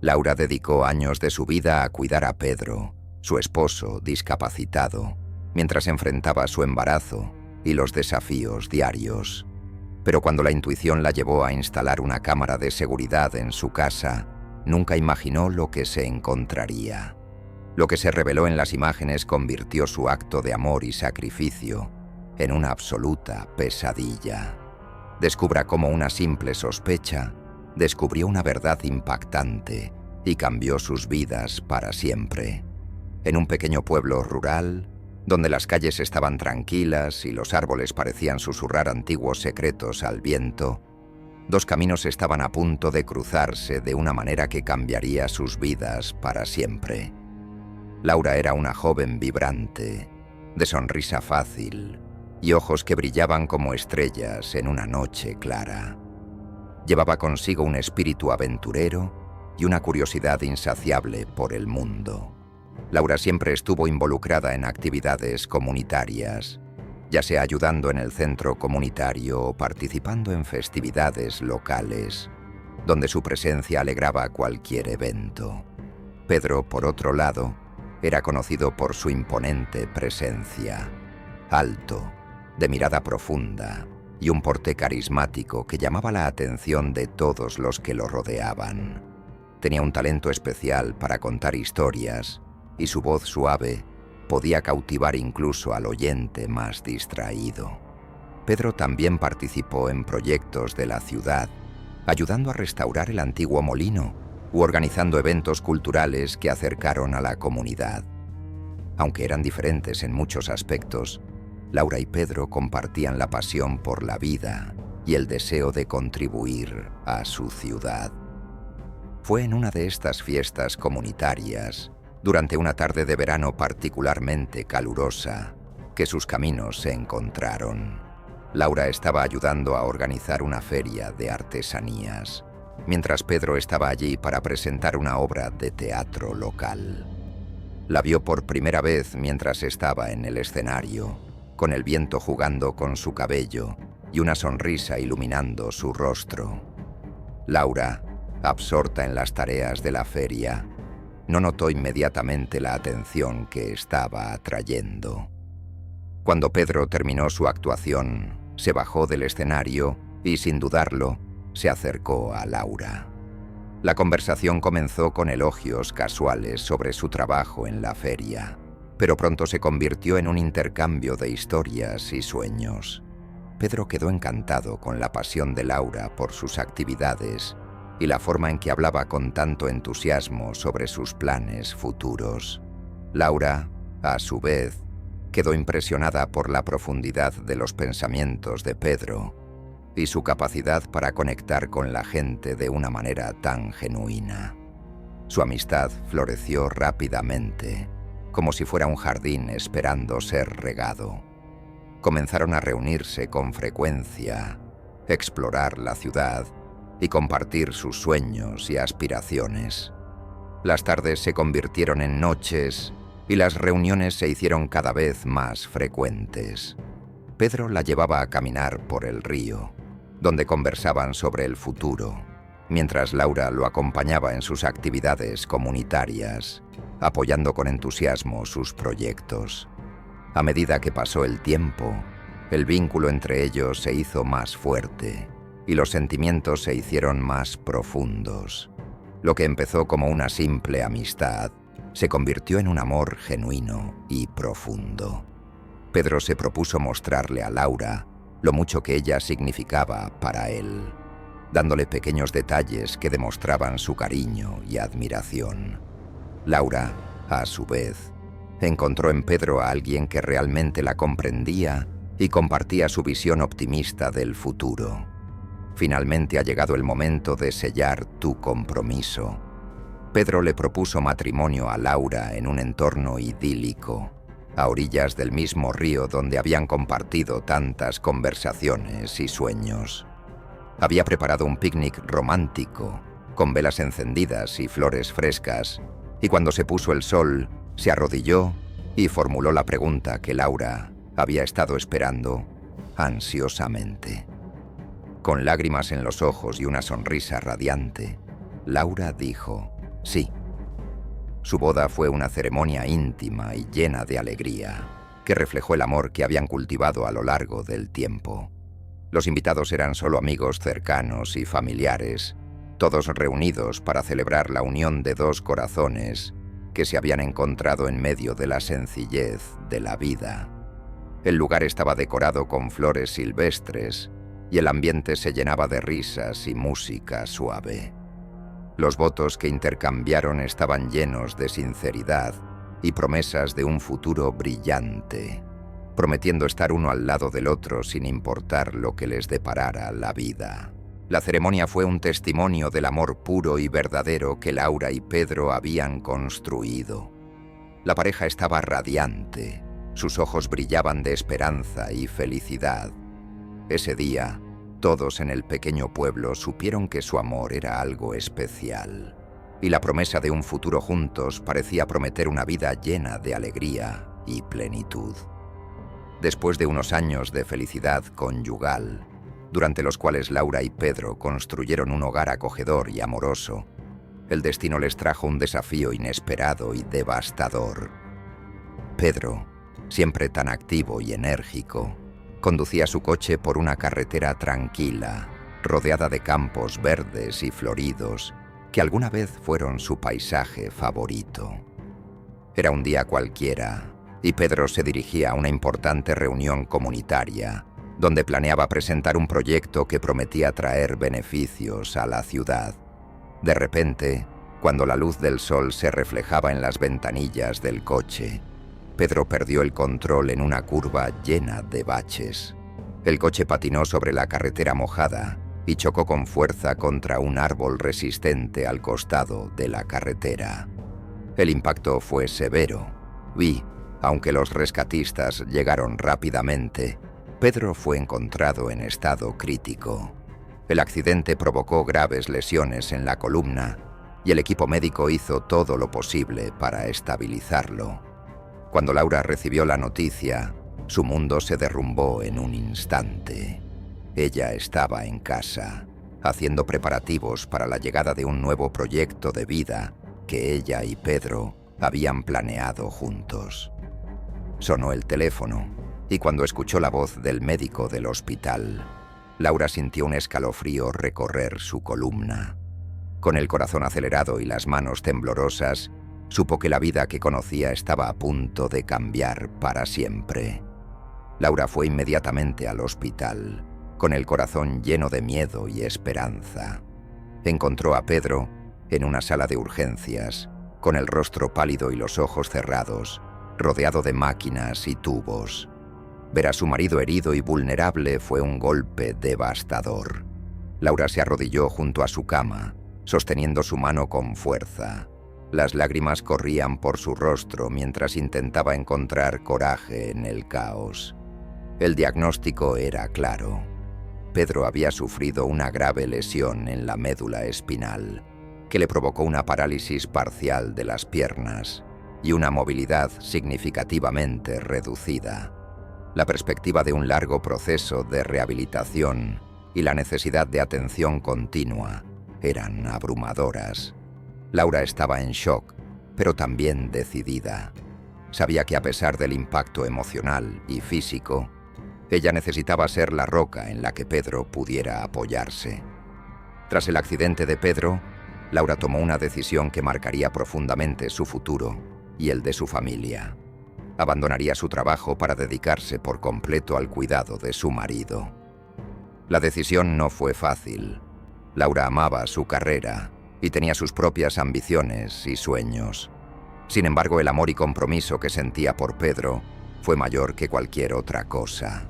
Laura dedicó años de su vida a cuidar a Pedro, su esposo discapacitado, mientras enfrentaba su embarazo y los desafíos diarios. Pero cuando la intuición la llevó a instalar una cámara de seguridad en su casa, nunca imaginó lo que se encontraría. Lo que se reveló en las imágenes convirtió su acto de amor y sacrificio en una absoluta pesadilla. Descubra cómo una simple sospecha descubrió una verdad impactante y cambió sus vidas para siempre. En un pequeño pueblo rural, donde las calles estaban tranquilas y los árboles parecían susurrar antiguos secretos al viento, dos caminos estaban a punto de cruzarse de una manera que cambiaría sus vidas para siempre. Laura era una joven vibrante, de sonrisa fácil y ojos que brillaban como estrellas en una noche clara. Llevaba consigo un espíritu aventurero y una curiosidad insaciable por el mundo. Laura siempre estuvo involucrada en actividades comunitarias, ya sea ayudando en el centro comunitario o participando en festividades locales, donde su presencia alegraba cualquier evento. Pedro, por otro lado, era conocido por su imponente presencia, alto, de mirada profunda y un porte carismático que llamaba la atención de todos los que lo rodeaban. Tenía un talento especial para contar historias y su voz suave podía cautivar incluso al oyente más distraído. Pedro también participó en proyectos de la ciudad, ayudando a restaurar el antiguo molino u organizando eventos culturales que acercaron a la comunidad. Aunque eran diferentes en muchos aspectos, Laura y Pedro compartían la pasión por la vida y el deseo de contribuir a su ciudad. Fue en una de estas fiestas comunitarias, durante una tarde de verano particularmente calurosa, que sus caminos se encontraron. Laura estaba ayudando a organizar una feria de artesanías, mientras Pedro estaba allí para presentar una obra de teatro local. La vio por primera vez mientras estaba en el escenario, con el viento jugando con su cabello y una sonrisa iluminando su rostro. Laura, absorta en las tareas de la feria, no notó inmediatamente la atención que estaba atrayendo. Cuando Pedro terminó su actuación, se bajó del escenario y, sin dudarlo, se acercó a Laura. La conversación comenzó con elogios casuales sobre su trabajo en la feria, pero pronto se convirtió en un intercambio de historias y sueños. Pedro quedó encantado con la pasión de Laura por sus actividades y la forma en que hablaba con tanto entusiasmo sobre sus planes futuros. Laura, a su vez, quedó impresionada por la profundidad de los pensamientos de Pedro y su capacidad para conectar con la gente de una manera tan genuina. Su amistad floreció rápidamente, como si fuera un jardín esperando ser regado. Comenzaron a reunirse con frecuencia, explorar la ciudad y compartir sus sueños y aspiraciones. Las tardes se convirtieron en noches y las reuniones se hicieron cada vez más frecuentes. Pedro la llevaba a caminar por el río, donde conversaban sobre el futuro, mientras Laura lo acompañaba en sus actividades comunitarias, apoyando con entusiasmo sus proyectos. A medida que pasó el tiempo, el vínculo entre ellos se hizo más fuerte y los sentimientos se hicieron más profundos. Lo que empezó como una simple amistad se convirtió en un amor genuino y profundo. Pedro se propuso mostrarle a Laura lo mucho que ella significaba para él, dándole pequeños detalles que demostraban su cariño y admiración. Laura, a su vez, encontró en Pedro a alguien que realmente la comprendía y compartía su visión optimista del futuro. Finalmente ha llegado el momento de sellar tu compromiso. Pedro le propuso matrimonio a Laura en un entorno idílico, a orillas del mismo río donde habían compartido tantas conversaciones y sueños. Había preparado un picnic romántico, con velas encendidas y flores frescas, y cuando se puso el sol, se arrodilló y formuló la pregunta que Laura había estado esperando ansiosamente. Con lágrimas en los ojos y una sonrisa radiante, Laura dijo: Sí. Su boda fue una ceremonia íntima y llena de alegría, que reflejó el amor que habían cultivado a lo largo del tiempo. Los invitados eran solo amigos cercanos y familiares, todos reunidos para celebrar la unión de dos corazones que se habían encontrado en medio de la sencillez de la vida. El lugar estaba decorado con flores silvestres y el ambiente se llenaba de risas y música suave. Los votos que intercambiaron estaban llenos de sinceridad y promesas de un futuro brillante, prometiendo estar uno al lado del otro sin importar lo que les deparara la vida. La ceremonia fue un testimonio del amor puro y verdadero que Laura y Pedro habían construido. La pareja estaba radiante, sus ojos brillaban de esperanza y felicidad. Ese día, todos en el pequeño pueblo supieron que su amor era algo especial, y la promesa de un futuro juntos parecía prometer una vida llena de alegría y plenitud. Después de unos años de felicidad conyugal, durante los cuales Laura y Pedro construyeron un hogar acogedor y amoroso, el destino les trajo un desafío inesperado y devastador. Pedro, siempre tan activo y enérgico, conducía su coche por una carretera tranquila, rodeada de campos verdes y floridos, que alguna vez fueron su paisaje favorito. Era un día cualquiera, y Pedro se dirigía a una importante reunión comunitaria, donde planeaba presentar un proyecto que prometía traer beneficios a la ciudad. De repente, cuando la luz del sol se reflejaba en las ventanillas del coche, Pedro perdió el control en una curva llena de baches. El coche patinó sobre la carretera mojada y chocó con fuerza contra un árbol resistente al costado de la carretera. El impacto fue severo y, aunque los rescatistas llegaron rápidamente, Pedro fue encontrado en estado crítico. El accidente provocó graves lesiones en la columna y el equipo médico hizo todo lo posible para estabilizarlo. Cuando Laura recibió la noticia, su mundo se derrumbó en un instante. Ella estaba en casa, haciendo preparativos para la llegada de un nuevo proyecto de vida que ella y Pedro habían planeado juntos. Sonó el teléfono, y cuando escuchó la voz del médico del hospital, Laura sintió un escalofrío recorrer su columna. Con el corazón acelerado y las manos temblorosas, supo que la vida que conocía estaba a punto de cambiar para siempre. Laura fue inmediatamente al hospital, con el corazón lleno de miedo y esperanza. Encontró a Pedro en una sala de urgencias, con el rostro pálido y los ojos cerrados, rodeado de máquinas y tubos. Ver a su marido herido y vulnerable fue un golpe devastador. Laura se arrodilló junto a su cama, sosteniendo su mano con fuerza. Las lágrimas corrían por su rostro mientras intentaba encontrar coraje en el caos. El diagnóstico era claro. Pedro había sufrido una grave lesión en la médula espinal, que le provocó una parálisis parcial de las piernas y una movilidad significativamente reducida. La perspectiva de un largo proceso de rehabilitación y la necesidad de atención continua eran abrumadoras. Laura estaba en shock, pero también decidida. Sabía que a pesar del impacto emocional y físico, ella necesitaba ser la roca en la que Pedro pudiera apoyarse. Tras el accidente de Pedro, Laura tomó una decisión que marcaría profundamente su futuro y el de su familia. Abandonaría su trabajo para dedicarse por completo al cuidado de su marido. La decisión no fue fácil. Laura amaba su carrera y tenía sus propias ambiciones y sueños. Sin embargo, el amor y compromiso que sentía por Pedro fue mayor que cualquier otra cosa.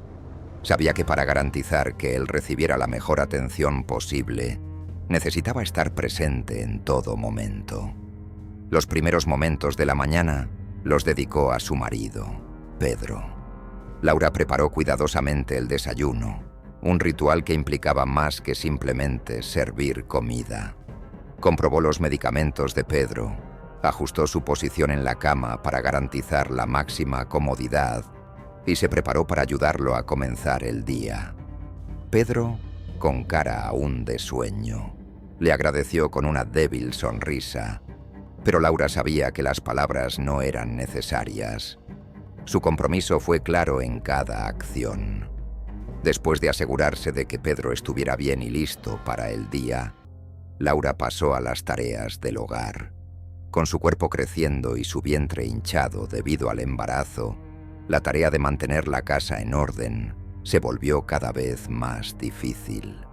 Sabía que para garantizar que él recibiera la mejor atención posible, necesitaba estar presente en todo momento. Los primeros momentos de la mañana los dedicó a su marido, Pedro. Laura preparó cuidadosamente el desayuno, un ritual que implicaba más que simplemente servir comida. Comprobó los medicamentos de Pedro, ajustó su posición en la cama para garantizar la máxima comodidad y se preparó para ayudarlo a comenzar el día. Pedro, con cara aún de sueño, le agradeció con una débil sonrisa Pero Laura sabía que las palabras no eran necesarias. Su compromiso fue claro en cada acción. Después de asegurarse de que Pedro estuviera bien y listo para el día, Laura pasó a las tareas del hogar. Con su cuerpo creciendo y su vientre hinchado debido al embarazo, la tarea de mantener la casa en orden se volvió cada vez más difícil.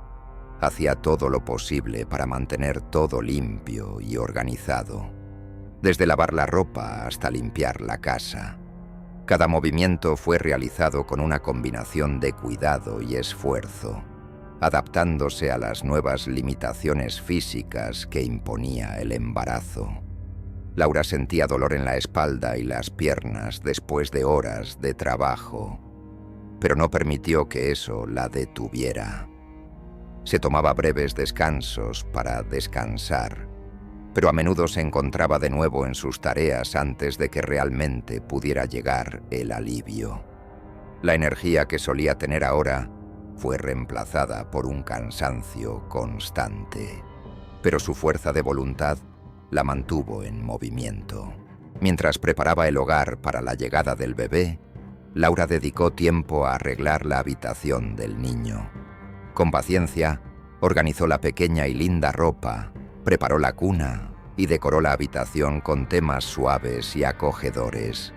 Hacía todo lo posible para mantener todo limpio y organizado, desde lavar la ropa hasta limpiar la casa. Cada movimiento fue realizado con una combinación de cuidado y esfuerzo, adaptándose a las nuevas limitaciones físicas que imponía el embarazo. Laura sentía dolor en la espalda y las piernas después de horas de trabajo, pero no permitió que eso la detuviera. Se tomaba breves descansos para descansar, pero a menudo se encontraba de nuevo en sus tareas antes de que realmente pudiera llegar el alivio. La energía que solía tener ahora fue reemplazada por un cansancio constante, pero su fuerza de voluntad la mantuvo en movimiento. Mientras preparaba el hogar para la llegada del bebé, Laura dedicó tiempo a arreglar la habitación del niño. Con paciencia, organizó la pequeña y linda ropa, preparó la cuna y decoró la habitación con temas suaves y acogedores.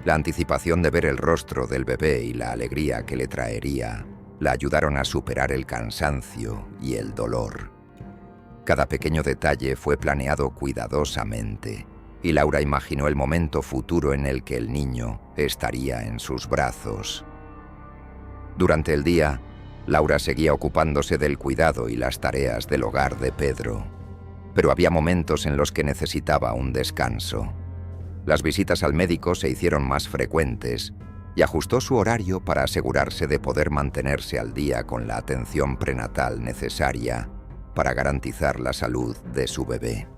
La anticipación de ver el rostro del bebé y la alegría que le traería la ayudaron a superar el cansancio y el dolor. Cada pequeño detalle fue planeado cuidadosamente, y Laura imaginó el momento futuro en el que el niño estaría en sus brazos. Durante el día, Laura seguía ocupándose del cuidado y las tareas del hogar de Pedro, pero había momentos en los que necesitaba un descanso. Las visitas al médico se hicieron más frecuentes y ajustó su horario para asegurarse de poder mantenerse al día con la atención prenatal necesaria para garantizar la salud de su bebé.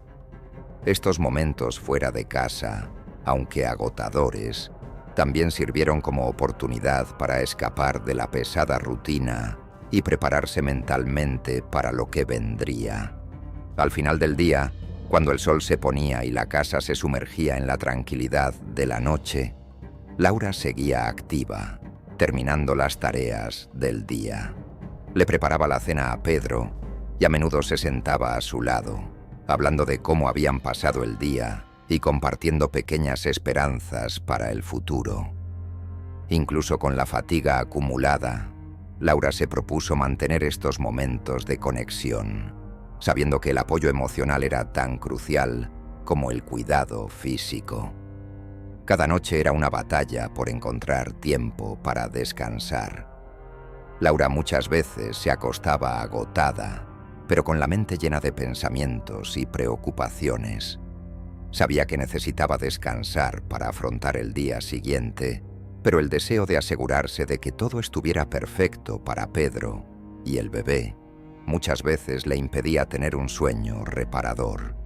Estos momentos fuera de casa, aunque agotadores, también sirvieron como oportunidad para escapar de la pesada rutina y prepararse mentalmente para lo que vendría. Al final del día, cuando el sol se ponía y la casa se sumergía en la tranquilidad de la noche, Laura seguía activa, terminando las tareas del día. Le preparaba la cena a Pedro y a menudo se sentaba a su lado, hablando de cómo habían pasado el día y compartiendo pequeñas esperanzas para el futuro. Incluso con la fatiga acumulada, Laura se propuso mantener estos momentos de conexión, sabiendo que el apoyo emocional era tan crucial como el cuidado físico. Cada noche era una batalla por encontrar tiempo para descansar. Laura muchas veces se acostaba agotada, pero con la mente llena de pensamientos y preocupaciones. Sabía que necesitaba descansar para afrontar el día siguiente, pero el deseo de asegurarse de que todo estuviera perfecto para Pedro y el bebé muchas veces le impedía tener un sueño reparador.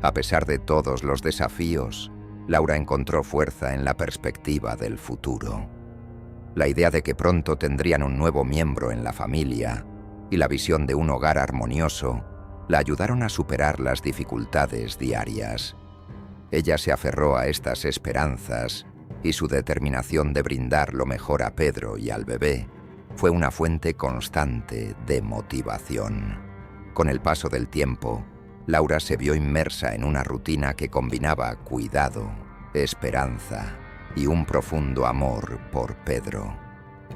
A pesar de todos los desafíos, Laura encontró fuerza en la perspectiva del futuro. La idea de que pronto tendrían un nuevo miembro en la familia y la visión de un hogar armonioso la ayudaron a superar las dificultades diarias. Ella se aferró a estas esperanzas y su determinación de brindar lo mejor a Pedro y al bebé fue una fuente constante de motivación. Con el paso del tiempo, Laura se vio inmersa en una rutina que combinaba cuidado, esperanza y un profundo amor por Pedro.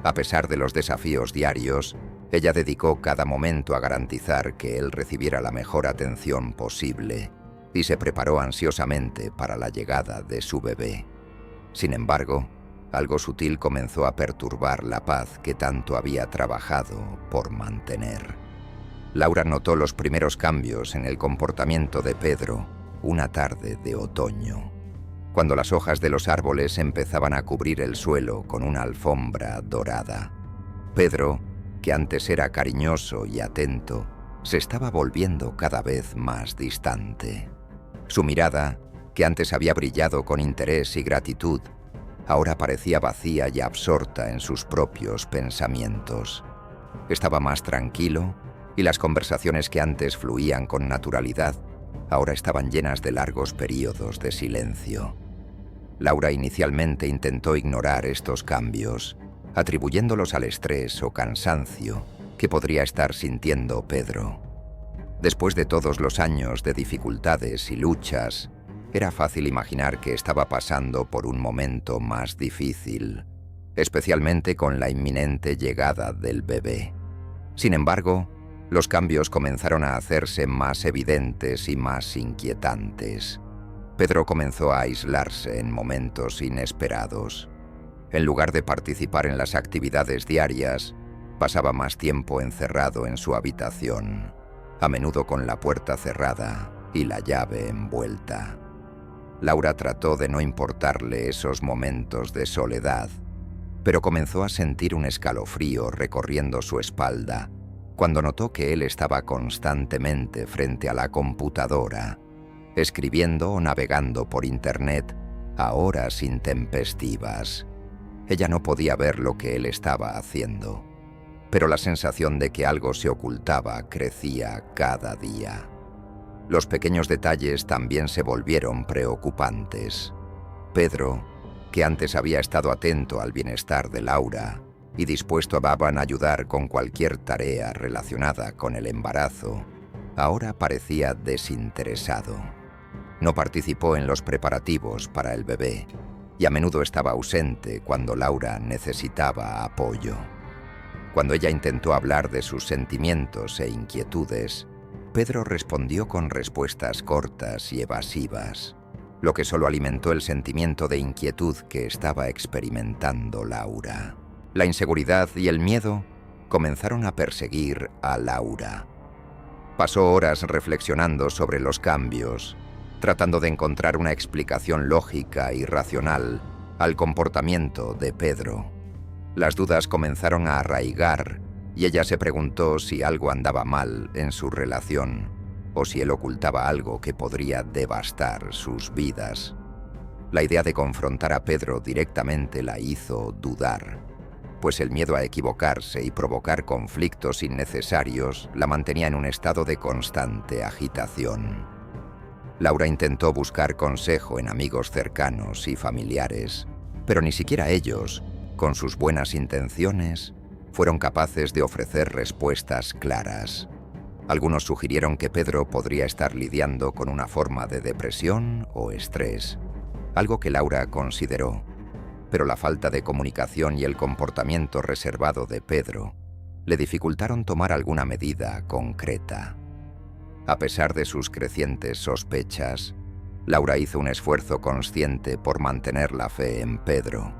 A pesar de los desafíos diarios, ella dedicó cada momento a garantizar que él recibiera la mejor atención posible y se preparó ansiosamente para la llegada de su bebé. Sin embargo, algo sutil comenzó a perturbar la paz que tanto había trabajado por mantener. Laura notó los primeros cambios en el comportamiento de Pedro una tarde de otoño, cuando las hojas de los árboles empezaban a cubrir el suelo con una alfombra dorada. Pedro, que antes era cariñoso y atento, se estaba volviendo cada vez más distante. Su mirada, que antes había brillado con interés y gratitud, ahora parecía vacía y absorta en sus propios pensamientos. Estaba más tranquilo y las conversaciones que antes fluían con naturalidad ahora estaban llenas de largos períodos de silencio. Laura inicialmente intentó ignorar estos cambios, atribuyéndolos al estrés o cansancio que podría estar sintiendo Pedro. Después de todos los años de dificultades y luchas, era fácil imaginar que estaba pasando por un momento más difícil, especialmente con la inminente llegada del bebé. Sin embargo, los cambios comenzaron a hacerse más evidentes y más inquietantes. Pedro comenzó a aislarse en momentos inesperados. En lugar de participar en las actividades diarias, pasaba más tiempo encerrado en su habitación, a menudo con la puerta cerrada y la llave envuelta. Laura trató de no importarle esos momentos de soledad, pero comenzó a sentir un escalofrío recorriendo su espalda cuando notó que él estaba constantemente frente a la computadora, escribiendo o navegando por Internet a horas intempestivas. Ella no podía ver lo que él estaba haciendo, pero la sensación de que algo se ocultaba crecía cada día. Los pequeños detalles también se volvieron preocupantes. Pedro, que antes había estado atento al bienestar de Laura y dispuesto a ayudar con cualquier tarea relacionada con el embarazo, ahora parecía desinteresado. No participó en los preparativos para el bebé y a menudo estaba ausente cuando Laura necesitaba apoyo. Cuando ella intentó hablar de sus sentimientos e inquietudes, Pedro respondió con respuestas cortas y evasivas, lo que solo alimentó el sentimiento de inquietud que estaba experimentando Laura. La inseguridad y el miedo comenzaron a perseguir a Laura. Pasó horas reflexionando sobre los cambios, tratando de encontrar una explicación lógica y racional al comportamiento de Pedro. Las dudas comenzaron a arraigar y ella se preguntó si algo andaba mal en su relación o si él ocultaba algo que podría devastar sus vidas. La idea de confrontar a Pedro directamente la hizo dudar, pues el miedo a equivocarse y provocar conflictos innecesarios la mantenía en un estado de constante agitación. Laura intentó buscar consejo en amigos cercanos y familiares, pero ni siquiera ellos, con sus buenas intenciones, fueron capaces de ofrecer respuestas claras. Algunos sugirieron que Pedro podría estar lidiando con una forma de depresión o estrés, algo que Laura consideró, pero la falta de comunicación y el comportamiento reservado de Pedro le dificultaron tomar alguna medida concreta. A pesar de sus crecientes sospechas, Laura hizo un esfuerzo consciente por mantener la fe en Pedro.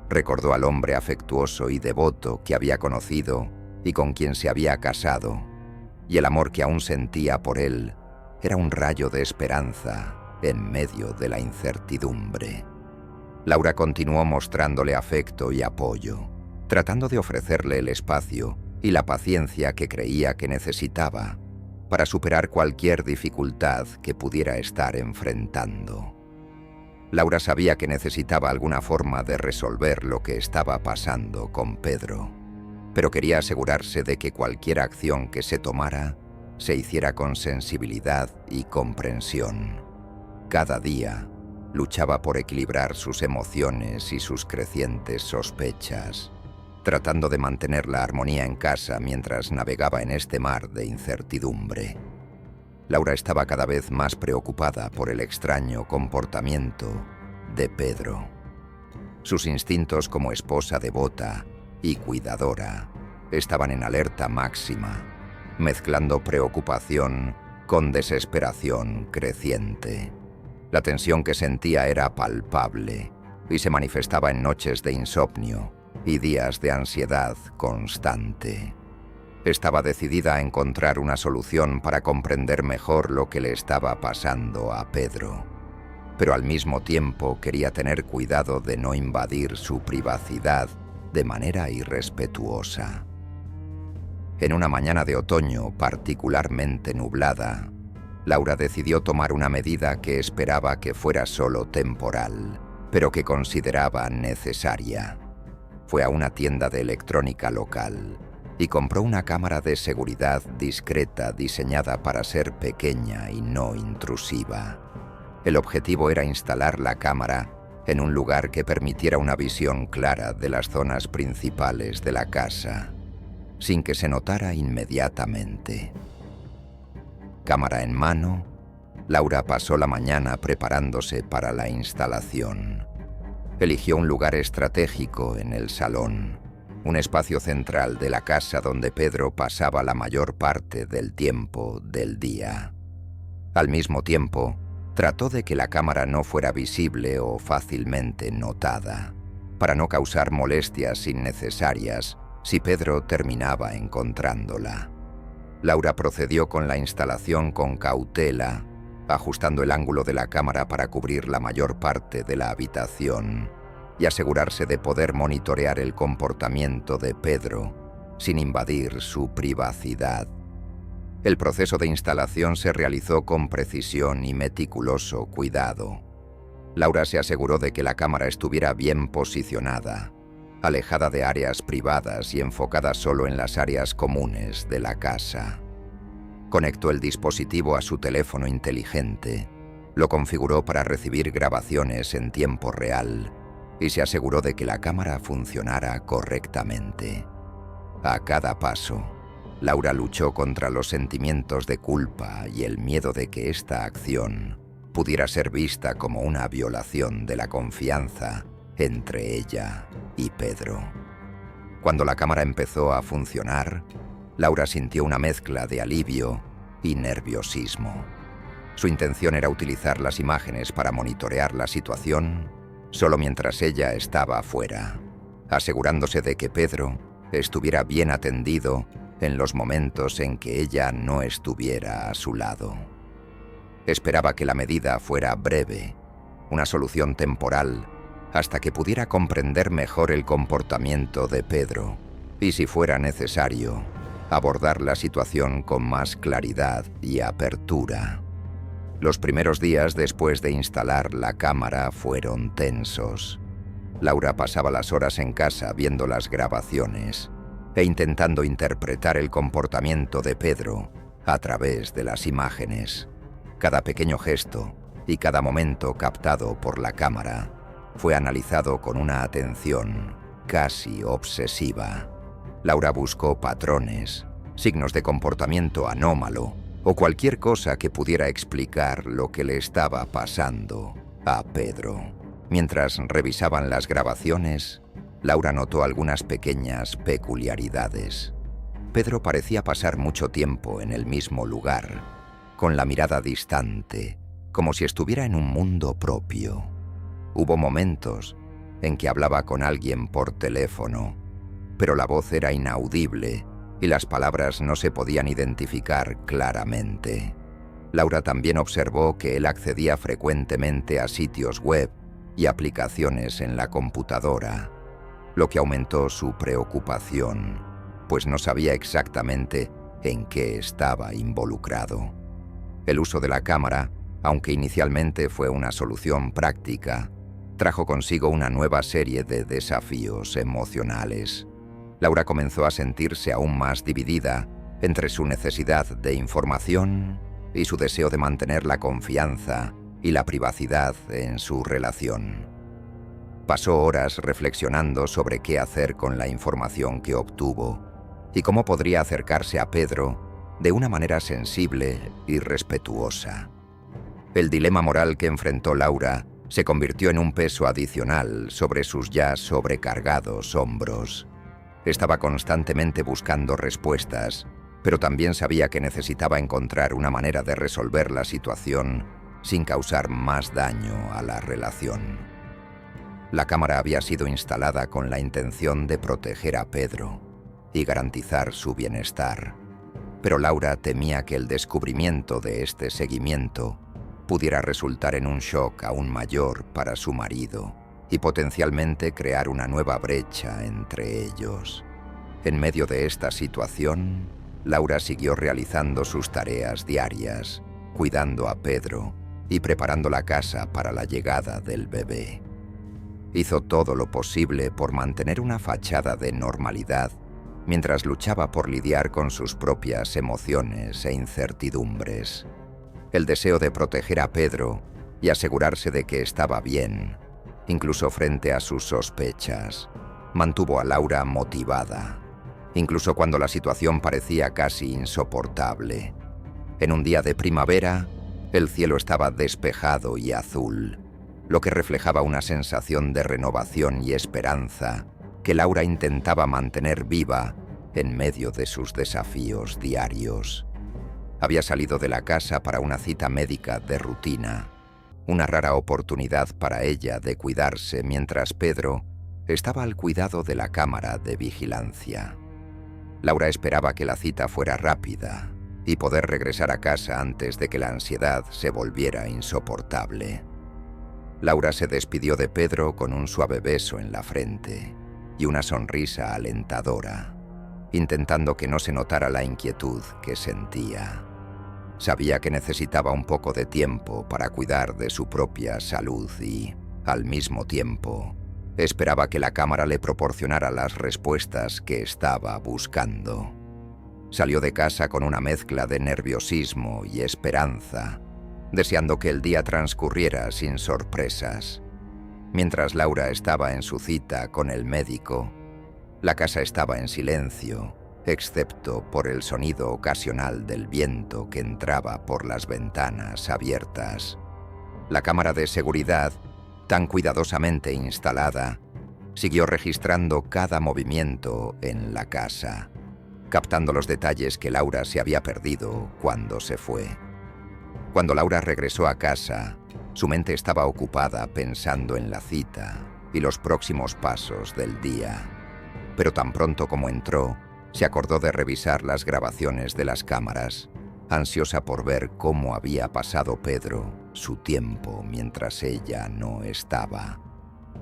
Recordó al hombre afectuoso y devoto que había conocido y con quien se había casado, y el amor que aún sentía por él era un rayo de esperanza en medio de la incertidumbre. Laura continuó mostrándole afecto y apoyo, tratando de ofrecerle el espacio y la paciencia que creía que necesitaba para superar cualquier dificultad que pudiera estar enfrentando. Laura sabía que necesitaba alguna forma de resolver lo que estaba pasando con Pedro, pero quería asegurarse de que cualquier acción que se tomara se hiciera con sensibilidad y comprensión. Cada día luchaba por equilibrar sus emociones y sus crecientes sospechas, tratando de mantener la armonía en casa mientras navegaba en este mar de incertidumbre. Laura estaba cada vez más preocupada por el extraño comportamiento de Pedro. Sus instintos como esposa devota y cuidadora estaban en alerta máxima, mezclando preocupación con desesperación creciente. La tensión que sentía era palpable y se manifestaba en noches de insomnio y días de ansiedad constante. Estaba decidida a encontrar una solución para comprender mejor lo que le estaba pasando a Pedro, pero al mismo tiempo quería tener cuidado de no invadir su privacidad de manera irrespetuosa. En una mañana de otoño particularmente nublada, Laura decidió tomar una medida que esperaba que fuera solo temporal, pero que consideraba necesaria. Fue a una tienda de electrónica local y compró una cámara de seguridad discreta diseñada para ser pequeña y no intrusiva. El objetivo era instalar la cámara en un lugar que permitiera una visión clara de las zonas principales de la casa, sin que se notara inmediatamente. Cámara en mano, Laura pasó la mañana preparándose para la instalación. Eligió un lugar estratégico en el salón, un espacio central de la casa donde Pedro pasaba la mayor parte del tiempo del día. Al mismo tiempo, trató de que la cámara no fuera visible o fácilmente notada, para no causar molestias innecesarias si Pedro terminaba encontrándola. Laura procedió con la instalación con cautela, ajustando el ángulo de la cámara para cubrir la mayor parte de la habitación y asegurarse de poder monitorear el comportamiento de Pedro sin invadir su privacidad. El proceso de instalación se realizó con precisión y meticuloso cuidado. Laura se aseguró de que la cámara estuviera bien posicionada, alejada de áreas privadas y enfocada solo en las áreas comunes de la casa. Conectó el dispositivo a su teléfono inteligente, lo configuró para recibir grabaciones en tiempo real y se aseguró de que la cámara funcionara correctamente. A cada paso, Laura luchó contra los sentimientos de culpa y el miedo de que esta acción pudiera ser vista como una violación de la confianza entre ella y Pedro. Cuando la cámara empezó a funcionar, Laura sintió una mezcla de alivio y nerviosismo. Su intención era utilizar las imágenes para monitorear la situación solo mientras ella estaba afuera, asegurándose de que Pedro estuviera bien atendido en los momentos en que ella no estuviera a su lado. Esperaba que la medida fuera breve, una solución temporal, hasta que pudiera comprender mejor el comportamiento de Pedro y, si fuera necesario, abordar la situación con más claridad y apertura. Los primeros días después de instalar la cámara fueron tensos. Laura pasaba las horas en casa viendo las grabaciones e intentando interpretar el comportamiento de Pedro a través de las imágenes. Cada pequeño gesto y cada momento captado por la cámara fue analizado con una atención casi obsesiva. Laura buscó patrones, signos de comportamiento anómalo o cualquier cosa que pudiera explicar lo que le estaba pasando a Pedro. Mientras revisaban las grabaciones, Laura notó algunas pequeñas peculiaridades. Pedro parecía pasar mucho tiempo en el mismo lugar, con la mirada distante, como si estuviera en un mundo propio. Hubo momentos en que hablaba con alguien por teléfono, pero la voz era inaudible y las palabras no se podían identificar claramente. Laura también observó que él accedía frecuentemente a sitios web y aplicaciones en la computadora, lo que aumentó su preocupación, pues no sabía exactamente en qué estaba involucrado. El uso de la cámara, aunque inicialmente fue una solución práctica, trajo consigo una nueva serie de desafíos emocionales. Laura comenzó a sentirse aún más dividida entre su necesidad de información y su deseo de mantener la confianza y la privacidad en su relación. Pasó horas reflexionando sobre qué hacer con la información que obtuvo y cómo podría acercarse a Pedro de una manera sensible y respetuosa. El dilema moral que enfrentó Laura se convirtió en un peso adicional sobre sus ya sobrecargados hombros. Estaba constantemente buscando respuestas, pero también sabía que necesitaba encontrar una manera de resolver la situación sin causar más daño a la relación. La cámara había sido instalada con la intención de proteger a Pedro y garantizar su bienestar, pero Laura temía que el descubrimiento de este seguimiento pudiera resultar en un shock aún mayor para su marido y potencialmente crear una nueva brecha entre ellos. En medio de esta situación, Laura siguió realizando sus tareas diarias, cuidando a Pedro y preparando la casa para la llegada del bebé. Hizo todo lo posible por mantener una fachada de normalidad mientras luchaba por lidiar con sus propias emociones e incertidumbres. El deseo de proteger a Pedro y asegurarse de que estaba bien, incluso frente a sus sospechas, mantuvo a Laura motivada, incluso cuando la situación parecía casi insoportable. En un día de primavera, el cielo estaba despejado y azul, lo que reflejaba una sensación de renovación y esperanza que Laura intentaba mantener viva en medio de sus desafíos diarios. Había salido de la casa para una cita médica de rutina, una rara oportunidad para ella de cuidarse mientras Pedro estaba al cuidado de la cámara de vigilancia. Laura esperaba que la cita fuera rápida y poder regresar a casa antes de que la ansiedad se volviera insoportable. Laura se despidió de Pedro con un suave beso en la frente y una sonrisa alentadora, intentando que no se notara la inquietud que sentía. Sabía que necesitaba un poco de tiempo para cuidar de su propia salud y, al mismo tiempo, esperaba que la cámara le proporcionara las respuestas que estaba buscando. Salió de casa con una mezcla de nerviosismo y esperanza, deseando que el día transcurriera sin sorpresas. Mientras Laura estaba en su cita con el médico, la casa estaba en silencio, excepto por el sonido ocasional del viento que entraba por las ventanas abiertas. La cámara de seguridad, tan cuidadosamente instalada, siguió registrando cada movimiento en la casa, captando los detalles que Laura se había perdido cuando se fue. Cuando Laura regresó a casa, su mente estaba ocupada pensando en la cita y los próximos pasos del día. Pero tan pronto como entró, se acordó de revisar las grabaciones de las cámaras, ansiosa por ver cómo había pasado Pedro su tiempo mientras ella no estaba.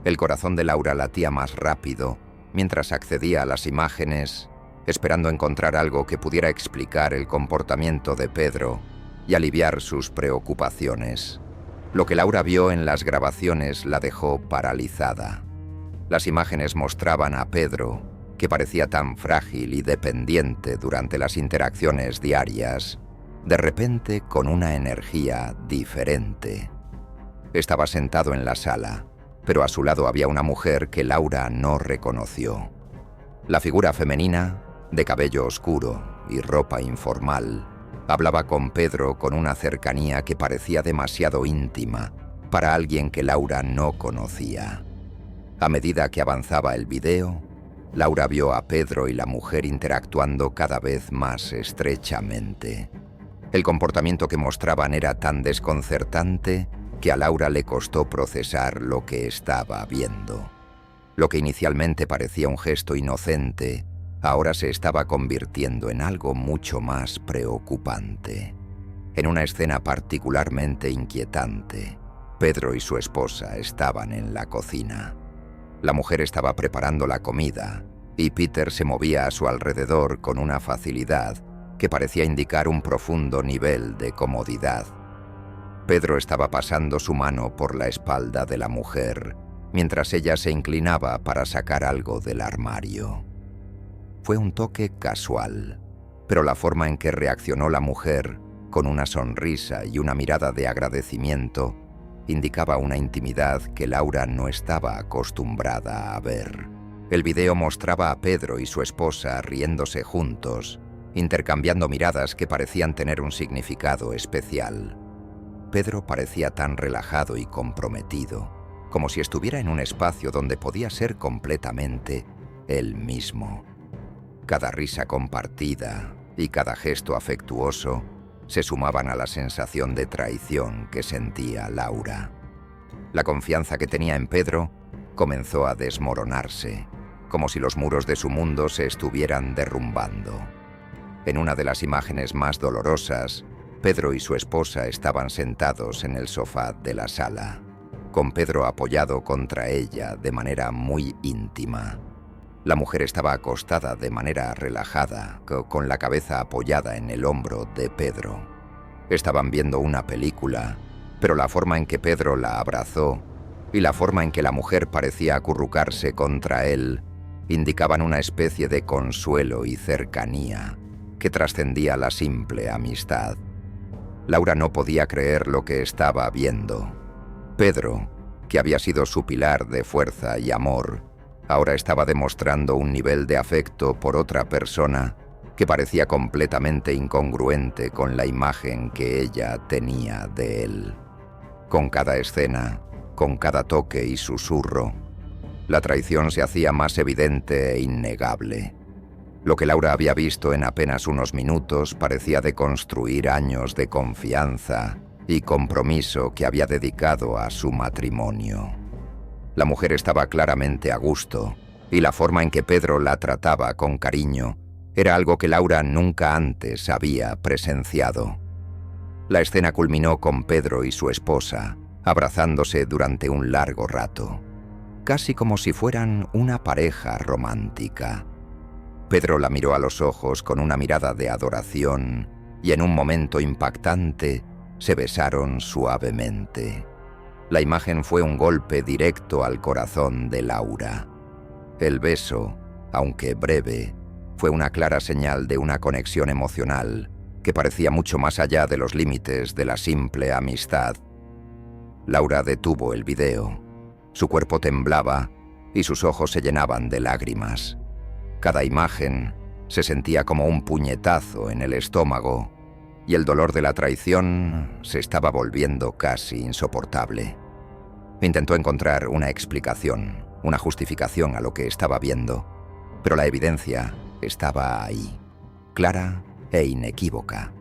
El corazón de Laura latía más rápido mientras accedía a las imágenes, esperando encontrar algo que pudiera explicar el comportamiento de Pedro y aliviar sus preocupaciones. Lo que Laura vio en las grabaciones la dejó paralizada. Las imágenes mostraban a Pedro, que parecía tan frágil y dependiente durante las interacciones diarias, de repente con una energía diferente. Estaba sentado en la sala, pero a su lado había una mujer que Laura no reconoció. La figura femenina, de cabello oscuro y ropa informal, hablaba con Pedro con una cercanía que parecía demasiado íntima para alguien que Laura no conocía. A medida que avanzaba el video, Laura vio a Pedro y la mujer interactuando cada vez más estrechamente. El comportamiento que mostraban era tan desconcertante que a Laura le costó procesar lo que estaba viendo. Lo que inicialmente parecía un gesto inocente, ahora se estaba convirtiendo en algo mucho más preocupante. En una escena particularmente inquietante, Pedro y su esposa estaban en la cocina. La mujer estaba preparando la comida y Peter se movía a su alrededor con una facilidad que parecía indicar un profundo nivel de comodidad. Pedro estaba pasando su mano por la espalda de la mujer mientras ella se inclinaba para sacar algo del armario. Fue un toque casual, pero la forma en que reaccionó la mujer, con una sonrisa y una mirada de agradecimiento, indicaba una intimidad que Laura no estaba acostumbrada a ver. El video mostraba a Pedro y su esposa riéndose juntos, intercambiando miradas que parecían tener un significado especial. Pedro parecía tan relajado y comprometido, como si estuviera en un espacio donde podía ser completamente él mismo. Cada risa compartida y cada gesto afectuoso se sumaban a la sensación de traición que sentía Laura. La confianza que tenía en Pedro comenzó a desmoronarse, como si los muros de su mundo se estuvieran derrumbando. En una de las imágenes más dolorosas, Pedro y su esposa estaban sentados en el sofá de la sala, con Pedro apoyado contra ella de manera muy íntima. La mujer estaba acostada de manera relajada, con la cabeza apoyada en el hombro de Pedro. Estaban viendo una película, pero la forma en que Pedro la abrazó y la forma en que la mujer parecía acurrucarse contra él indicaban una especie de consuelo y cercanía que trascendía la simple amistad. Laura no podía creer lo que estaba viendo. Pedro, que había sido su pilar de fuerza y amor, ahora estaba demostrando un nivel de afecto por otra persona que parecía completamente incongruente con la imagen que ella tenía de él. Con cada escena, con cada toque y susurro, la traición se hacía más evidente e innegable. Lo que Laura había visto en apenas unos minutos parecía deconstruir años de confianza y compromiso que había dedicado a su matrimonio. La mujer estaba claramente a gusto, y la forma en que Pedro la trataba con cariño era algo que Laura nunca antes había presenciado. La escena culminó con Pedro y su esposa abrazándose durante un largo rato, casi como si fueran una pareja romántica. Pedro la miró a los ojos con una mirada de adoración y en un momento impactante se besaron suavemente. La imagen fue un golpe directo al corazón de Laura. El beso, aunque breve, fue una clara señal de una conexión emocional que parecía mucho más allá de los límites de la simple amistad. Laura detuvo el video. Su cuerpo temblaba y sus ojos se llenaban de lágrimas. Cada imagen se sentía como un puñetazo en el estómago y el dolor de la traición se estaba volviendo casi insoportable. Intentó encontrar una explicación, una justificación a lo que estaba viendo, pero la evidencia estaba ahí, clara e inequívoca.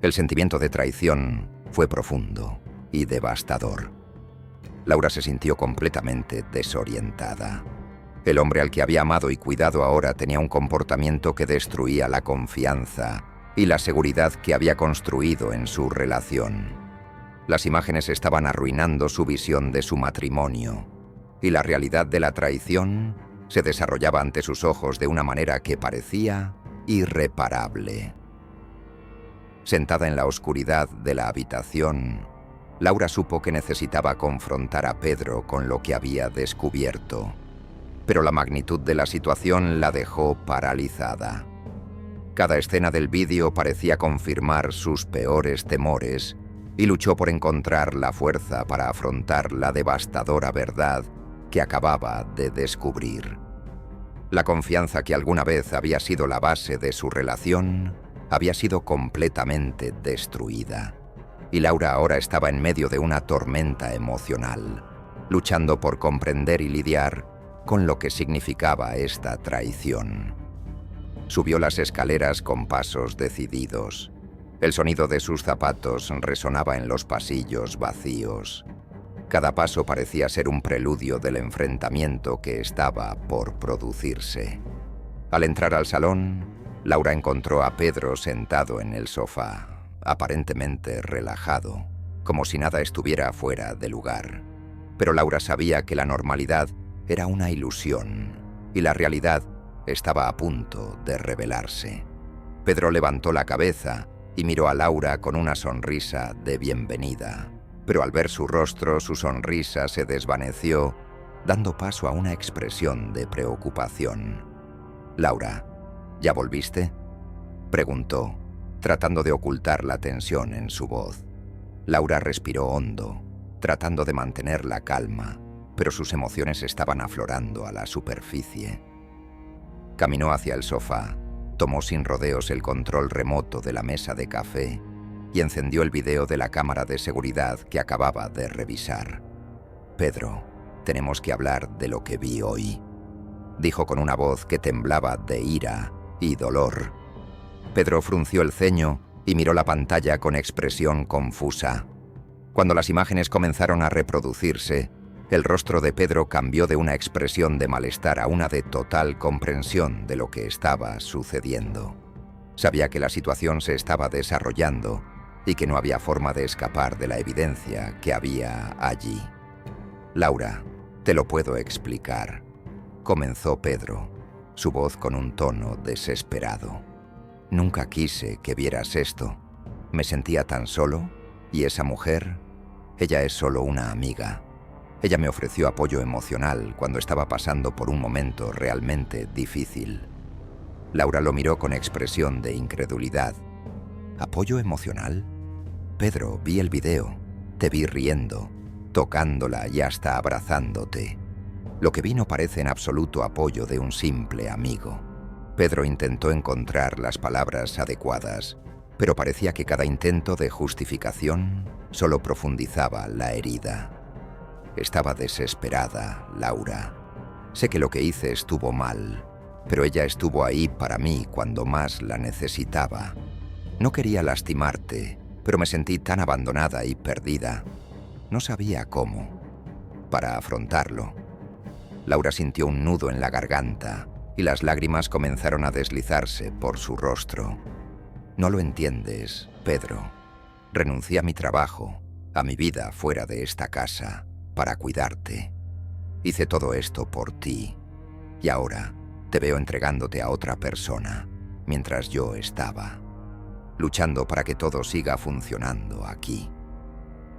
El sentimiento de traición fue profundo y devastador. Laura se sintió completamente desorientada. El hombre al que había amado y cuidado ahora tenía un comportamiento que destruía la confianza y la seguridad que había construido en su relación. Las imágenes estaban arruinando su visión de su matrimonio, y la realidad de la traición se desarrollaba ante sus ojos de una manera que parecía irreparable. Sentada en la oscuridad de la habitación, Laura supo que necesitaba confrontar a Pedro con lo que había descubierto, pero la magnitud de la situación la dejó paralizada. Cada escena del vídeo parecía confirmar sus peores temores y luchó por encontrar la fuerza para afrontar la devastadora verdad que acababa de descubrir. La confianza que alguna vez había sido la base de su relación había sido completamente destruida, y Laura ahora estaba en medio de una tormenta emocional, luchando por comprender y lidiar con lo que significaba esta traición. Subió las escaleras con pasos decididos. El sonido de sus zapatos resonaba en los pasillos vacíos. Cada paso parecía ser un preludio del enfrentamiento que estaba por producirse. Al entrar al salón, Laura encontró a Pedro sentado en el sofá, aparentemente relajado, como si nada estuviera fuera de lugar. Pero Laura sabía que la normalidad era una ilusión y la realidad estaba a punto de revelarse. Pedro levantó la cabeza y miró a Laura con una sonrisa de bienvenida, pero al ver su rostro, su sonrisa se desvaneció, dando paso a una expresión de preocupación. «Laura, ¿ya volviste?», preguntó, tratando de ocultar la tensión en su voz. Laura respiró hondo, tratando de mantener la calma, pero sus emociones estaban aflorando a la superficie. Caminó hacia el sofá, tomó sin rodeos el control remoto de la mesa de café y encendió el video de la cámara de seguridad que acababa de revisar. «Pedro, tenemos que hablar de lo que vi hoy», dijo con una voz que temblaba de ira y dolor. Pedro frunció el ceño y miró la pantalla con expresión confusa. Cuando las imágenes comenzaron a reproducirse, el rostro de Pedro cambió de una expresión de malestar a una de total comprensión de lo que estaba sucediendo. Sabía que la situación se estaba desarrollando y que no había forma de escapar de la evidencia que había allí. «Laura, te lo puedo explicar», comenzó Pedro, su voz con un tono desesperado. «Nunca quise que vieras esto. Me sentía tan solo, y esa mujer, ella es solo una amiga. Ella me ofreció apoyo emocional cuando estaba pasando por un momento realmente difícil. Laura lo miró con expresión de incredulidad. ¿Apoyo emocional? Pedro, vi el video. Te vi riendo, tocándola y hasta abrazándote. Lo que vi no parece en absoluto apoyo de un simple amigo. Pedro intentó encontrar las palabras adecuadas, pero parecía que cada intento de justificación solo profundizaba la herida. Estaba desesperada, Laura. Sé que lo que hice estuvo mal, pero ella estuvo ahí para mí cuando más la necesitaba. No quería lastimarte, pero me sentí tan abandonada y perdida. No sabía cómo. Para afrontarlo. Laura sintió un nudo en la garganta y las lágrimas comenzaron a deslizarse por su rostro. No lo entiendes, Pedro. Renuncié a mi trabajo, a mi vida fuera de esta casa, para cuidarte. Hice todo esto por ti. Y ahora te veo entregándote a otra persona, mientras yo estaba, luchando para que todo siga funcionando aquí.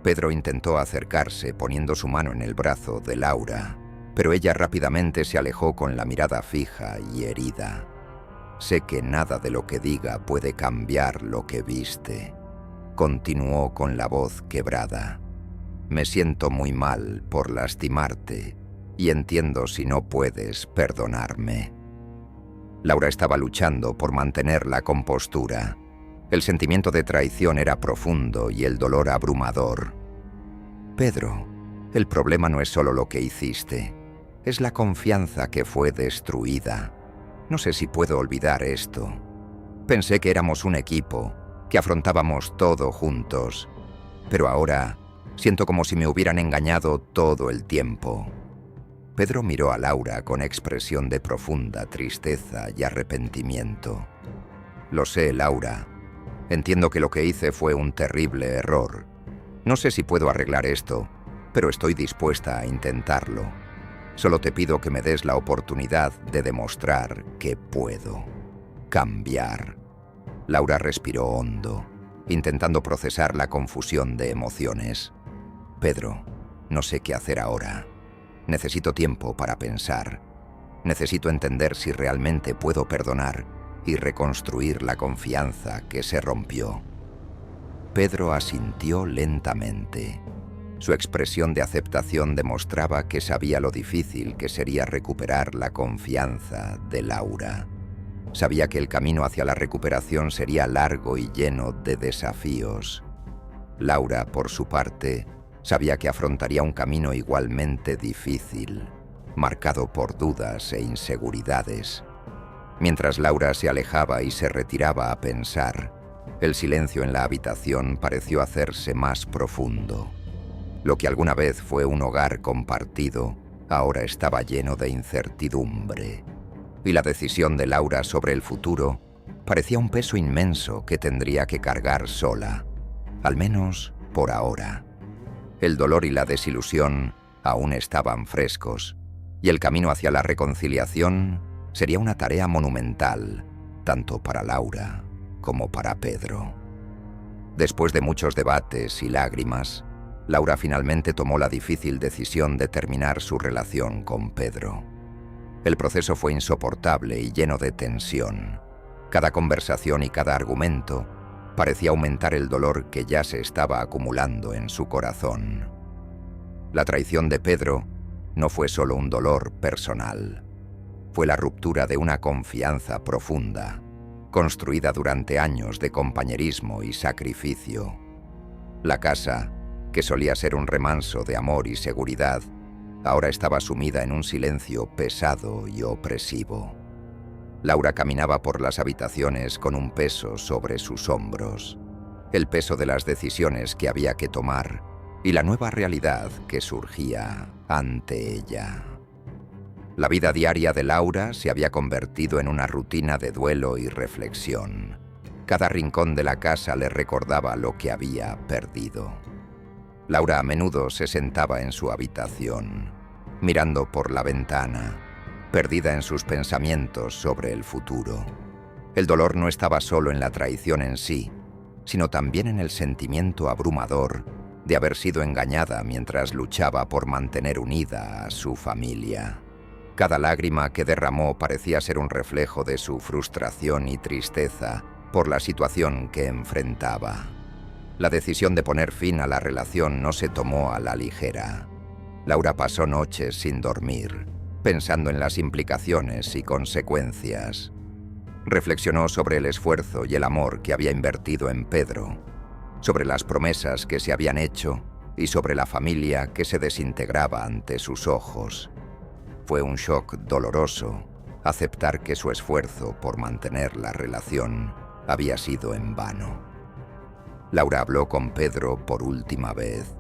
Pedro intentó acercarse poniendo su mano en el brazo de Laura, pero ella rápidamente se alejó con la mirada fija y herida. Sé que nada de lo que diga puede cambiar lo que viste. Continuó con la voz quebrada. Me siento muy mal por lastimarte y entiendo si no puedes perdonarme. Laura estaba luchando por mantener la compostura. El sentimiento de traición era profundo y el dolor abrumador. Pedro, el problema no es solo lo que hiciste, es la confianza que fue destruida. No sé si puedo olvidar esto. Pensé que éramos un equipo, que afrontábamos todo juntos, pero ahora siento como si me hubieran engañado todo el tiempo. Pedro miró a Laura con expresión de profunda tristeza y arrepentimiento. Lo sé, Laura. Entiendo que lo que hice fue un terrible error. No sé si puedo arreglar esto, pero estoy dispuesta a intentarlo. Solo te pido que me des la oportunidad de demostrar que puedo cambiar. Laura respiró hondo, intentando procesar la confusión de emociones. Pedro, no sé qué hacer ahora. Necesito tiempo para pensar. Necesito entender si realmente puedo perdonar y reconstruir la confianza que se rompió. Pedro asintió lentamente. Su expresión de aceptación demostraba que sabía lo difícil que sería recuperar la confianza de Laura. Sabía que el camino hacia la recuperación sería largo y lleno de desafíos. Laura, por su parte, sabía que afrontaría un camino igualmente difícil, marcado por dudas e inseguridades. Mientras Laura se alejaba y se retiraba a pensar, el silencio en la habitación pareció hacerse más profundo. Lo que alguna vez fue un hogar compartido, ahora estaba lleno de incertidumbre. Y la decisión de Laura sobre el futuro parecía un peso inmenso que tendría que cargar sola, al menos por ahora. El dolor y la desilusión aún estaban frescos, y el camino hacia la reconciliación sería una tarea monumental, tanto para Laura como para Pedro. Después de muchos debates y lágrimas, Laura finalmente tomó la difícil decisión de terminar su relación con Pedro. El proceso fue insoportable y lleno de tensión. Cada conversación y cada argumento parecía aumentar el dolor que ya se estaba acumulando en su corazón. La traición de Pedro no fue solo un dolor personal. Fue la ruptura de una confianza profunda, construida durante años de compañerismo y sacrificio. La casa, que solía ser un remanso de amor y seguridad, ahora estaba sumida en un silencio pesado y opresivo. Laura caminaba por las habitaciones con un peso sobre sus hombros, el peso de las decisiones que había que tomar y la nueva realidad que surgía ante ella. La vida diaria de Laura se había convertido en una rutina de duelo y reflexión. Cada rincón de la casa le recordaba lo que había perdido. Laura a menudo se sentaba en su habitación, mirando por la ventana, perdida en sus pensamientos sobre el futuro. El dolor no estaba solo en la traición en sí, sino también en el sentimiento abrumador de haber sido engañada mientras luchaba por mantener unida a su familia. Cada lágrima que derramó parecía ser un reflejo de su frustración y tristeza por la situación que enfrentaba. La decisión de poner fin a la relación no se tomó a la ligera. Laura pasó noches sin dormir, pensando en las implicaciones y consecuencias. Reflexionó sobre el esfuerzo y el amor que había invertido en Pedro, sobre las promesas que se habían hecho y sobre la familia que se desintegraba ante sus ojos. Fue un shock doloroso aceptar que su esfuerzo por mantener la relación había sido en vano. Laura habló con Pedro por última vez,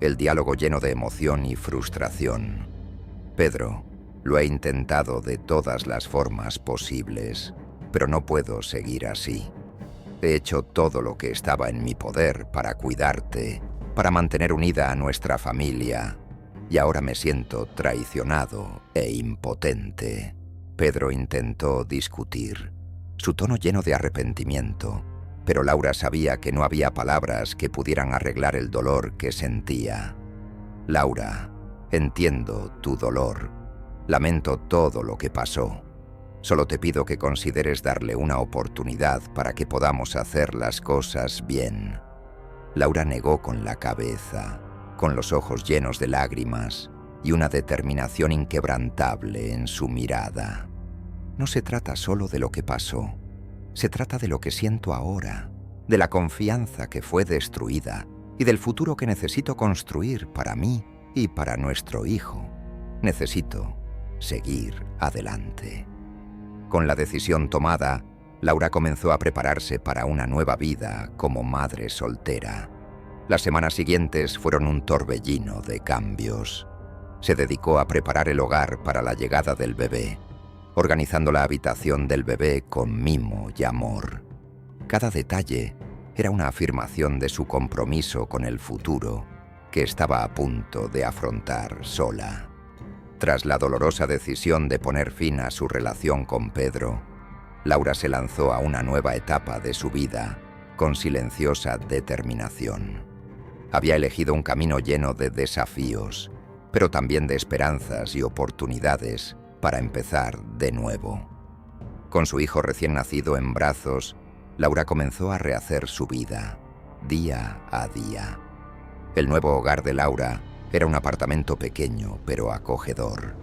el diálogo lleno de emoción y frustración. Pedro, lo he intentado de todas las formas posibles, pero no puedo seguir así. He hecho todo lo que estaba en mi poder para cuidarte, para mantener unida a nuestra familia, y ahora me siento traicionado e impotente. Pedro intentó discutir, su tono lleno de arrepentimiento, pero Laura sabía que no había palabras que pudieran arreglar el dolor que sentía. Laura, entiendo tu dolor. Lamento todo lo que pasó. Solo te pido que consideres darle una oportunidad para que podamos hacer las cosas bien. Laura negó con la cabeza, con los ojos llenos de lágrimas y una determinación inquebrantable en su mirada. No se trata solo de lo que pasó. Se trata de lo que siento ahora, de la confianza que fue destruida y del futuro que necesito construir para mí y para nuestro hijo. Necesito seguir adelante. Con la decisión tomada, Laura comenzó a prepararse para una nueva vida como madre soltera. Las semanas siguientes fueron un torbellino de cambios. Se dedicó a preparar el hogar para la llegada del bebé, organizando la habitación del bebé con mimo y amor. Cada detalle era una afirmación de su compromiso con el futuro que estaba a punto de afrontar sola. Tras la dolorosa decisión de poner fin a su relación con Pedro, Laura se lanzó a una nueva etapa de su vida con silenciosa determinación. Había elegido un camino lleno de desafíos, pero también de esperanzas y oportunidades para empezar de nuevo. Con su hijo recién nacido en brazos, Laura comenzó a rehacer su vida, día a día. El nuevo hogar de Laura era un apartamento pequeño pero acogedor.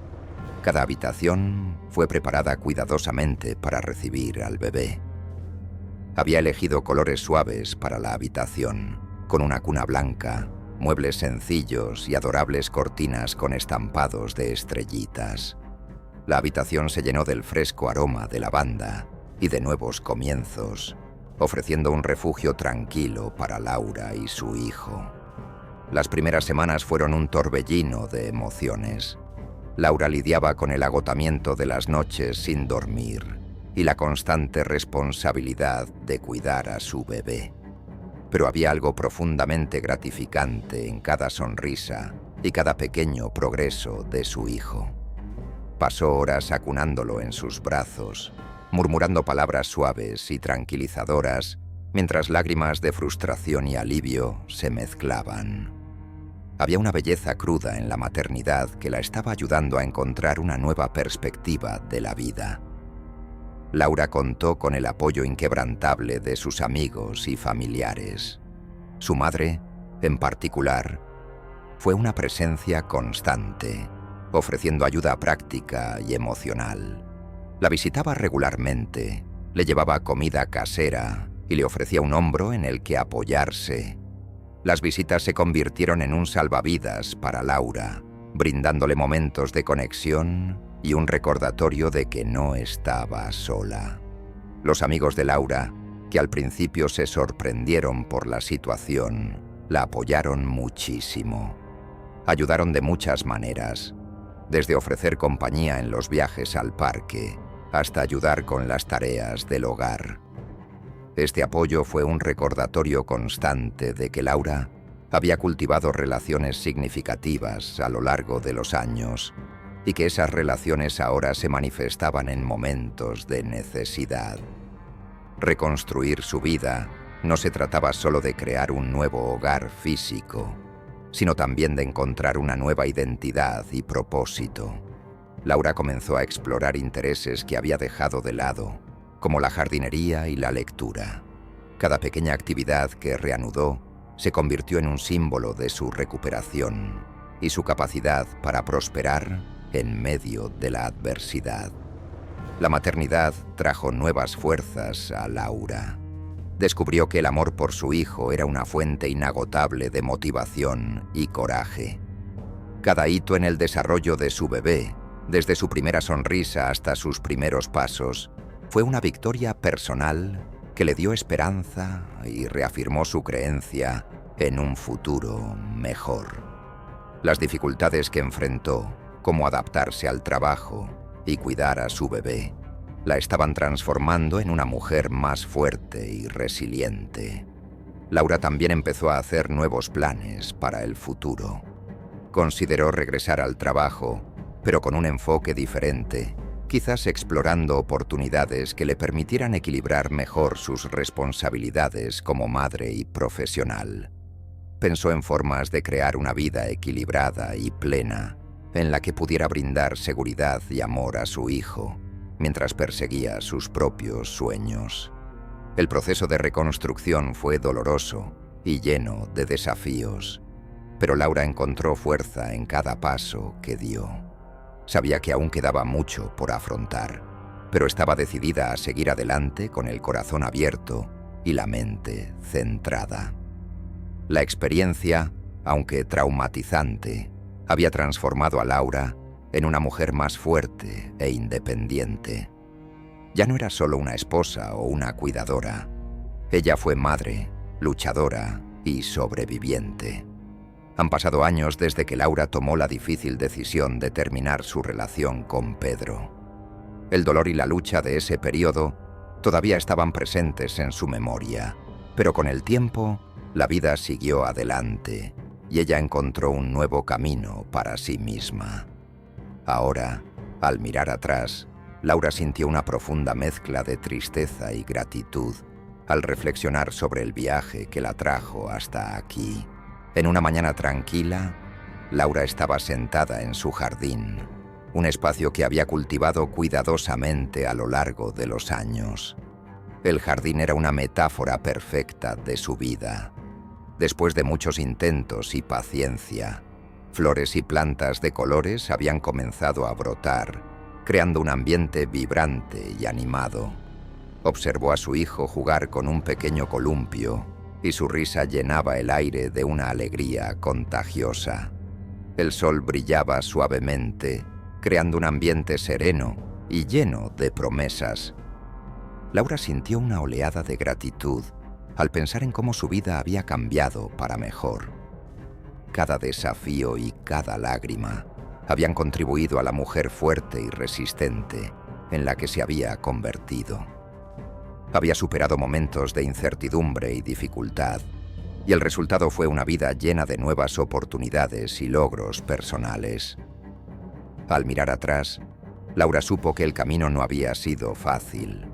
Cada habitación fue preparada cuidadosamente para recibir al bebé. Había elegido colores suaves para la habitación, con una cuna blanca, muebles sencillos y adorables cortinas con estampados de estrellitas. La habitación se llenó del fresco aroma de lavanda y de nuevos comienzos, ofreciendo un refugio tranquilo para Laura y su hijo. Las primeras semanas fueron un torbellino de emociones. Laura lidiaba con el agotamiento de las noches sin dormir y la constante responsabilidad de cuidar a su bebé. Pero había algo profundamente gratificante en cada sonrisa y cada pequeño progreso de su hijo. Pasó horas acunándolo en sus brazos, murmurando palabras suaves y tranquilizadoras, mientras lágrimas de frustración y alivio se mezclaban. Había una belleza cruda en la maternidad que la estaba ayudando a encontrar una nueva perspectiva de la vida. Laura contó con el apoyo inquebrantable de sus amigos y familiares. Su madre, en particular, fue una presencia constante, ofreciendo ayuda práctica y emocional. La visitaba regularmente, le llevaba comida casera y le ofrecía un hombro en el que apoyarse. Las visitas se convirtieron en un salvavidas para Laura, brindándole momentos de conexión y un recordatorio de que no estaba sola. Los amigos de Laura, que al principio se sorprendieron por la situación, la apoyaron muchísimo. Ayudaron de muchas maneras, desde ofrecer compañía en los viajes al parque hasta ayudar con las tareas del hogar. Este apoyo fue un recordatorio constante de que Laura había cultivado relaciones significativas a lo largo de los años y que esas relaciones ahora se manifestaban en momentos de necesidad. Reconstruir su vida no se trataba solo de crear un nuevo hogar físico, sino también de encontrar una nueva identidad y propósito. Laura comenzó a explorar intereses que había dejado de lado, como la jardinería y la lectura. Cada pequeña actividad que reanudó se convirtió en un símbolo de su recuperación y su capacidad para prosperar en medio de la adversidad. La maternidad trajo nuevas fuerzas a Laura. Descubrió que el amor por su hijo era una fuente inagotable de motivación y coraje. Cada hito en el desarrollo de su bebé, desde su primera sonrisa hasta sus primeros pasos, fue una victoria personal que le dio esperanza y reafirmó su creencia en un futuro mejor. Las dificultades que enfrentó, como adaptarse al trabajo y cuidar a su bebé, la estaban transformando en una mujer más fuerte y resiliente. Laura también empezó a hacer nuevos planes para el futuro. Consideró regresar al trabajo, pero con un enfoque diferente, quizás explorando oportunidades que le permitieran equilibrar mejor sus responsabilidades como madre y profesional. Pensó en formas de crear una vida equilibrada y plena, en la que pudiera brindar seguridad y amor a su hijo, mientras perseguía sus propios sueños. El proceso de reconstrucción fue doloroso y lleno de desafíos, pero Laura encontró fuerza en cada paso que dio. Sabía que aún quedaba mucho por afrontar, pero estaba decidida a seguir adelante con el corazón abierto y la mente centrada. La experiencia, aunque traumatizante, había transformado a Laura en una mujer más fuerte e independiente. Ya no era solo una esposa o una cuidadora. Ella fue madre, luchadora y sobreviviente. Han pasado años desde que Laura tomó la difícil decisión de terminar su relación con Pedro. El dolor y la lucha de ese periodo todavía estaban presentes en su memoria, pero con el tiempo, la vida siguió adelante y ella encontró un nuevo camino para sí misma. Ahora, al mirar atrás, Laura sintió una profunda mezcla de tristeza y gratitud al reflexionar sobre el viaje que la trajo hasta aquí. En una mañana tranquila, Laura estaba sentada en su jardín, un espacio que había cultivado cuidadosamente a lo largo de los años. El jardín era una metáfora perfecta de su vida. Después de muchos intentos y paciencia, flores y plantas de colores habían comenzado a brotar, creando un ambiente vibrante y animado. Observó a su hijo jugar con un pequeño columpio y su risa llenaba el aire de una alegría contagiosa. El sol brillaba suavemente, creando un ambiente sereno y lleno de promesas. Laura sintió una oleada de gratitud al pensar en cómo su vida había cambiado para mejor. Cada desafío y cada lágrima habían contribuido a la mujer fuerte y resistente en la que se había convertido. Había superado momentos de incertidumbre y dificultad, y el resultado fue una vida llena de nuevas oportunidades y logros personales. Al mirar atrás, Laura supo que el camino no había sido fácil.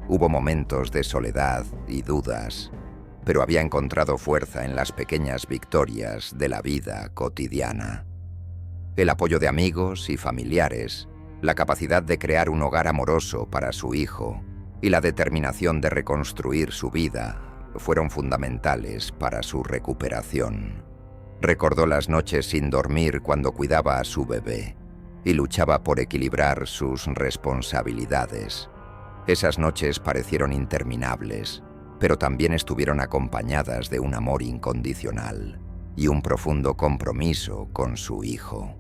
Hubo momentos de soledad y dudas, pero había encontrado fuerza en las pequeñas victorias de la vida cotidiana. El apoyo de amigos y familiares, la capacidad de crear un hogar amoroso para su hijo y la determinación de reconstruir su vida fueron fundamentales para su recuperación. Recordó las noches sin dormir cuando cuidaba a su bebé y luchaba por equilibrar sus responsabilidades. Esas noches parecieron interminables, pero también estuvieron acompañadas de un amor incondicional y un profundo compromiso con su hijo.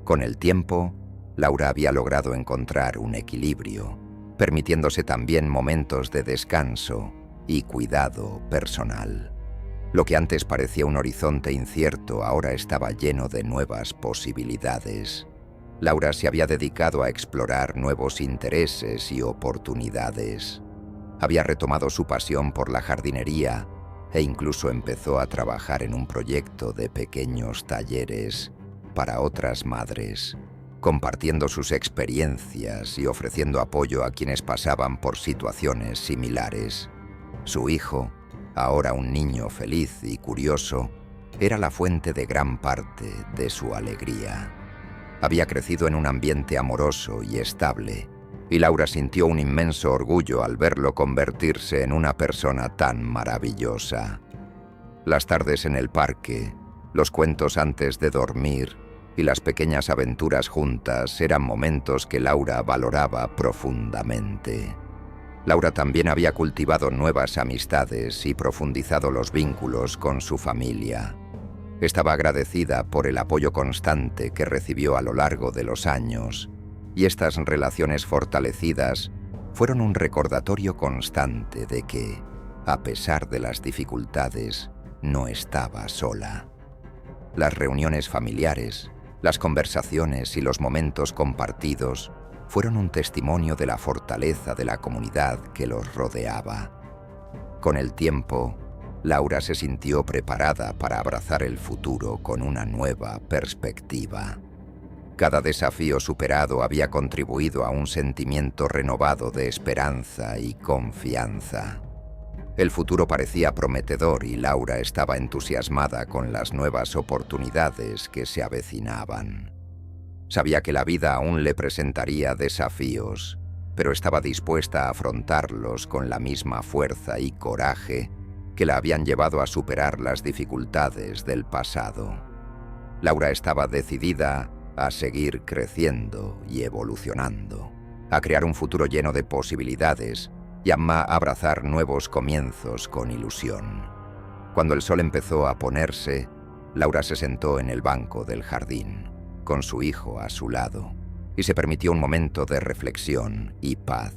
Con el tiempo, Laura había logrado encontrar un equilibrio, permitiéndose también momentos de descanso y cuidado personal. Lo que antes parecía un horizonte incierto ahora estaba lleno de nuevas posibilidades. Laura se había dedicado a explorar nuevos intereses y oportunidades. Había retomado su pasión por la jardinería e incluso empezó a trabajar en un proyecto de pequeños talleres para otras madres, compartiendo sus experiencias y ofreciendo apoyo a quienes pasaban por situaciones similares. Su hijo, ahora un niño feliz y curioso, era la fuente de gran parte de su alegría. Había crecido en un ambiente amoroso y estable, y Laura sintió un inmenso orgullo al verlo convertirse en una persona tan maravillosa. Las tardes en el parque, los cuentos antes de dormir y las pequeñas aventuras juntas eran momentos que Laura valoraba profundamente. Laura también había cultivado nuevas amistades y profundizado los vínculos con su familia. Estaba agradecida por el apoyo constante que recibió a lo largo de los años, y estas relaciones fortalecidas fueron un recordatorio constante de que, a pesar de las dificultades, no estaba sola. Las reuniones familiares, las conversaciones y los momentos compartidos fueron un testimonio de la fortaleza de la comunidad que los rodeaba. Con el tiempo, Laura se sintió preparada para abrazar el futuro con una nueva perspectiva. Cada desafío superado había contribuido a un sentimiento renovado de esperanza y confianza. El futuro parecía prometedor y Laura estaba entusiasmada con las nuevas oportunidades que se avecinaban. Sabía que la vida aún le presentaría desafíos, pero estaba dispuesta a afrontarlos con la misma fuerza y coraje que la habían llevado a superar las dificultades del pasado. Laura estaba decidida a seguir creciendo y evolucionando, a crear un futuro lleno de posibilidades y a abrazar nuevos comienzos con ilusión. Cuando el sol empezó a ponerse, Laura se sentó en el banco del jardín, con su hijo a su lado, y se permitió un momento de reflexión y paz.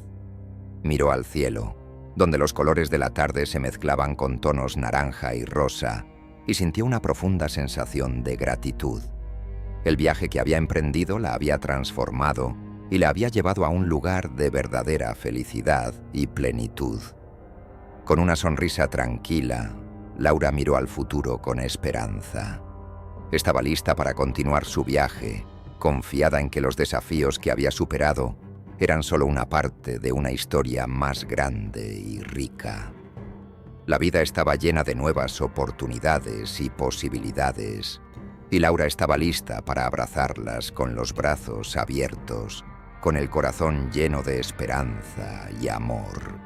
Miró al cielo, donde los colores de la tarde se mezclaban con tonos naranja y rosa, y sintió una profunda sensación de gratitud. El viaje que había emprendido la había transformado y la había llevado a un lugar de verdadera felicidad y plenitud. Con una sonrisa tranquila, Laura miró al futuro con esperanza. Estaba lista para continuar su viaje, confiada en que los desafíos que había superado eran solo una parte de una historia más grande y rica. La vida estaba llena de nuevas oportunidades y posibilidades, y Laura estaba lista para abrazarlas con los brazos abiertos, con el corazón lleno de esperanza y amor.